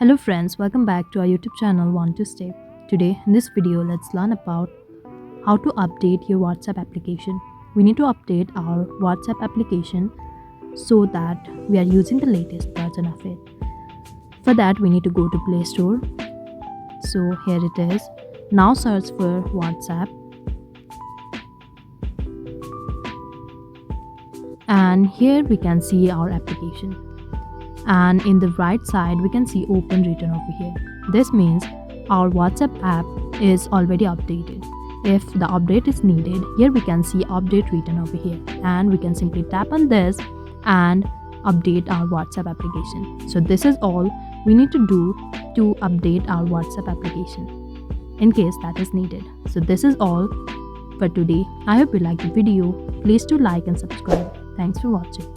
Hello friends, welcome back to our YouTube channel Want to Stay. Today in this video, let's learn about how to update your WhatsApp application. We need to update our WhatsApp application so that we are using the latest version of it. For that, we need to go to Play Store. So here it is. Now search for WhatsApp. And here we can see our application. And in the right side we can see open written over here. This means our WhatsApp app is already updated. If the update is needed, here we can see update written over here, and we can simply tap on this and update our WhatsApp application. So this is all we need to do to update our WhatsApp application in case that is needed. So this is all for today. I hope you liked the video. Please do like and subscribe. Thanks for watching.